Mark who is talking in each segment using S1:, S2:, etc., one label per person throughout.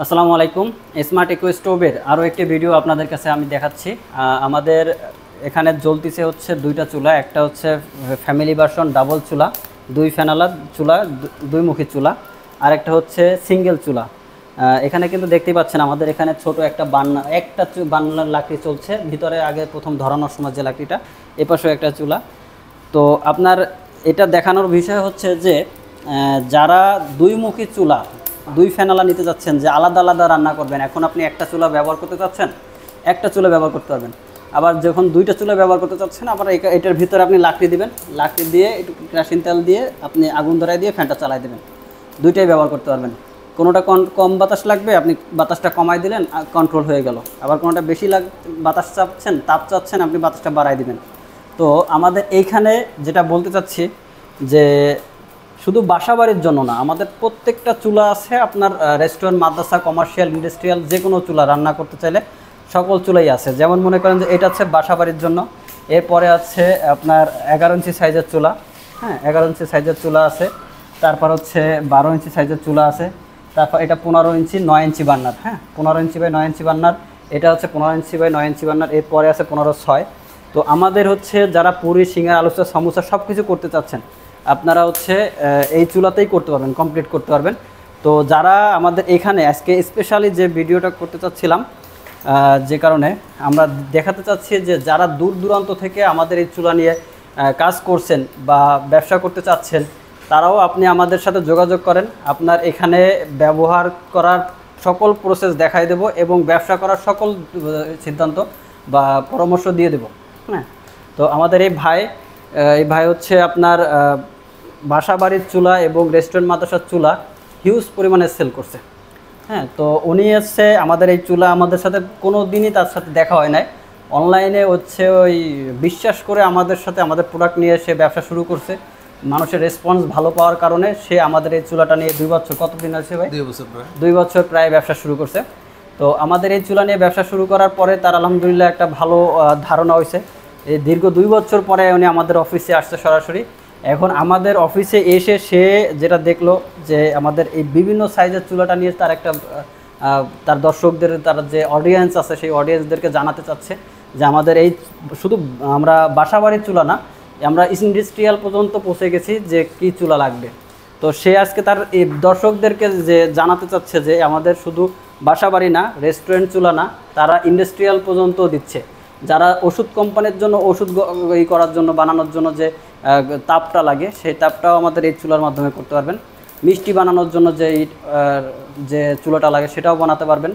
S1: আসসালামু আলাইকুম। Smart eco স্টোভের আরও একটি ভিডিও আপনাদের কাছে আমি দেখাচ্ছি। আমাদের এখানে জ্বলতিছে হচ্ছে দুইটা চুলা। একটা হচ্ছে ফ্যামিলি ভার্সন ডাবল চুলা, দুই ফ্যানালা চুলা, দুই মুখী চুলা। আর একটা হচ্ছে সিঙ্গেল চুলা। এখানে কিন্তু দেখতেই পাচ্ছেন আমাদের এখানে ছোট একটা বান্নার লাকড়ি চলছে ভিতরে, আগে প্রথম ধরানোর সময় যে লাকড়িটা, এপাশেও একটা চুলা। তো আপনার এটা দেখানোর বিষয় হচ্ছে যে যারা দুইমুখী চুলা, দুই ফ্যানালা নিতে যাচ্ছেন, যে আলাদা আলাদা রান্না করবেন, এখন আপনি একটা চুলা ব্যবহার করতে চাচ্ছেন, একটা চুলা ব্যবহার করতে পারবেন। আবার যখন দুইটা চুলা ব্যবহার করতে চাচ্ছেন, আবার এটার ভিতরে আপনি লাকড়ি দিবেন, লাকড়ি দিয়ে একটু কেরোসিন তেল দিয়ে আপনি আগুন ধরাই দিয়ে ফ্যানটা চালাই দেবেন, দুইটাই ব্যবহার করতে পারবেন। কোনোটা কম বাতাস লাগবে, আপনি বাতাসটা কমাই দিলেন, কন্ট্রোল হয়ে গেল। আবার কোনোটা বেশি বাতাস চাচ্ছেন, তাপ চাচ্ছেন, আপনি বাতাসটা বাড়াই দিবেন। তো আমাদের এইখানে যেটা বলতে চাচ্ছি যে শুধু বাসাবাড়ির জন্য না, আমাদের প্রত্যেকটা চুলা আছে আপনার রেস্টুরেন্ট, মাদ্রাসা, কমার্শিয়াল, ইন্ডাস্ট্রিয়াল, যে কোনো চুলা রান্না করতে চাইলে সকল চুলাই আছে। যেমন মনে করেন যে এটা হচ্ছে বাসাবাড়ির জন্য। এরপরে আছে আপনার 11 ইঞ্চি সাইজের চুলা, হ্যাঁ 11 ইঞ্চি সাইজের চুলা আছে। তারপর হচ্ছে 12 ইঞ্চি সাইজের চুলা আছে। তারপর এটা 15 ইঞ্চি 9 ইঞ্চি বার্নার, হ্যাঁ 15 ইঞ্চি বাই 9 ইঞ্চি বার্নার। এটা হচ্ছে 15 ইঞ্চি বাই 9 ইঞ্চি বার্নার। এরপরে আছে 15/6। তো আমাদের হচ্ছে যারা পুরি, সিঙ্গারা, আলু চপ, সমোসা সব কিছু করতে চাচ্ছেন, আপনারা হচ্ছে এই চুলাতেই করতে পারবেন, কমপ্লিট করতে পারবেন। তো যারা আমাদের এখানে আজকে স্পেশালি যে ভিডিওটা করতে চাচ্ছিলাম, যে কারণে আমরা দেখাতে চাচ্ছি যে যারা দূর দূরান্ত থেকে আমাদের এই চুলা নিয়ে কাজ করছেন বা ব্যবসা করতে চাচ্ছেন, তারাও আপনি আমাদের সাথে যোগাযোগ করেন। আপনার এখানে ব্যবহার করার সকল প্রসেস দেখাই দেব এবং ব্যবসা করার সকল সিদ্ধান্ত বা পরামর্শ দিয়ে দেব। হ্যাঁ, তো আমাদের এই ভাই হচ্ছে আপনার বাসাবাড়ির চুলা এবং রেস্টুরেন্ট, মাদ্রাসার চুলা হিউজ পরিমাণে সেল করছে। হ্যাঁ, তো উনি এসছে আমাদের এই চুলা, আমাদের সাথে কোনো দিনই তার সাথে দেখা হয় নাই, অনলাইনে হচ্ছে ওই বিশ্বাস করে আমাদের সাথে আমাদের প্রোডাক্ট নিয়ে সে ব্যবসা শুরু করছে। মানুষের রেসপন্স ভালো পাওয়ার কারণে সে আমাদের এই চুলাটা নিয়ে 2 বছর, কতদিন আছে ভাই? 2 বছর প্রায় ব্যবসা শুরু করছে। তো আমাদের এই চুলা নিয়ে ব্যবসা শুরু করার পরে তার আলহামদুলিল্লাহ একটা ভালো ধারণা হয়েছে। এই দীর্ঘ 2 বছর পরে উনি আমাদের অফিসে আসছে সরাসরি। এখন আমাদের অফিসে এসে সে যেটা দেখলো যে আমাদের এই বিভিন্ন সাইজের চুলাটা নিয়ে তার একটা তার দর্শকদের, তার যে অডিয়েন্স আছে সেই অডিয়েন্সদেরকে জানাতে চাচ্ছে যে আমাদের এই শুধু আমরা বাসাবাড়ির চুলা না, আমরা ইন্ডাস্ট্রিয়াল পর্যন্ত পৌঁছে গেছি যে কি চুলা লাগবে। তো সে আজকে তার এই দর্শকদেরকে যে জানাতে চাচ্ছে যে আমাদের শুধু বাসাবাড়ি না, রেস্টুরেন্ট চুলা না, তারা ইন্ডাস্ট্রিয়াল পর্যন্ত দিচ্ছে। যারা ওষুধ কোম্পানির জন্য ওষুধ করার জন্য, বানানোর জন্য যে তাপটা লাগে, সেই তাপটাও আমাদের এই চুলার মাধ্যমে করতে পারবেন। মিষ্টি বানানোর জন্য যে চুলাটা লাগে সেটাও বানাতে পারবেন।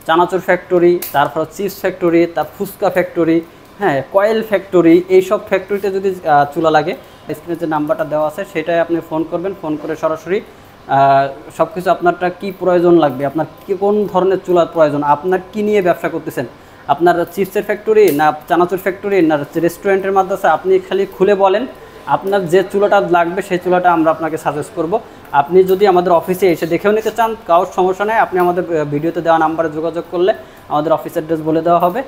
S1: চানাচুর ফ্যাক্টরি, তারপর চিপস ফ্যাক্টরি, তার ফুচকা ফ্যাক্টরি, হ্যাঁ কয়েল ফ্যাক্টরি, এইসব ফ্যাক্টরিতে যদি চুলা লাগে, স্ক্রিনে যে নাম্বারটা দেওয়া আছে সেটাই আপনি ফোন করবেন। ফোন করে সরাসরি সব কিছু আপনারটা কী প্রয়োজন লাগবে, আপনার কোন ধরনের চুলার প্রয়োজন, আপনার কী নিয়ে ব্যবসা করতেছেন, আপনার চিপসের ফ্যাক্টরি না চানাচুর ফ্যাক্টরি না রেস্টুরেন্টের মাদ্রাসা, আপনি খালি খুলে বলেন আপনার যে চুলাটা লাগবে সেই চুলাটা আমরা আপনাকে সাজেস্ট করব। আপনি যদি আমাদের অফিসে এসে দেখেও নিতে চান, কারোর সমস্যা নেই, আপনি আমাদের ভিডিওতে দেওয়া নাম্বারে যোগাযোগ করলে আমাদের অফিস অ্যাড্রেস বলে দেওয়া হবে।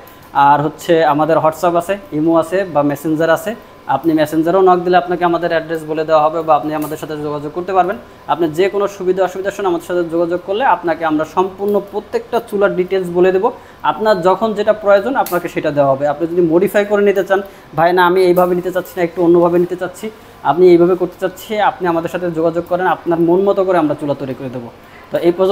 S1: আর হচ্ছে আমাদের হোয়াটসঅ্যাপ আছে, ইমো আছে বা মেসেঞ্জার আছে, আপনি মেসেঞ্জারেও নক দিলে আপনাকে আমাদের অ্যাড্রেস বলে দেওয়া হবে বা আপনি আমাদের সাথে যোগাযোগ করতে পারবেন। আপনি যে কোনো সুবিধা অসুবিধার সময় আমাদের সাথে যোগাযোগ করলে আপনাকে আমরা সম্পূর্ণ প্রত্যেকটা চুলার ডিটেলস বলে দেবো। আপনার যখন যেটা প্রয়োজন আপনাকে সেটা দেওয়া হবে। আপনি যদি মডিফাই করে নিতে চান, ভাই না আমি এইভাবে নিতে চাচ্ছি না, একটু অন্যভাবে নিতে চাচ্ছি, আপনি এইভাবে করতে চাচ্ছি, আপনি আমাদের সাথে যোগাযোগ করেন, আপনার মন মতো করে আমরা চুলা তৈরি করে দেবো। তো এই পর্যন্ত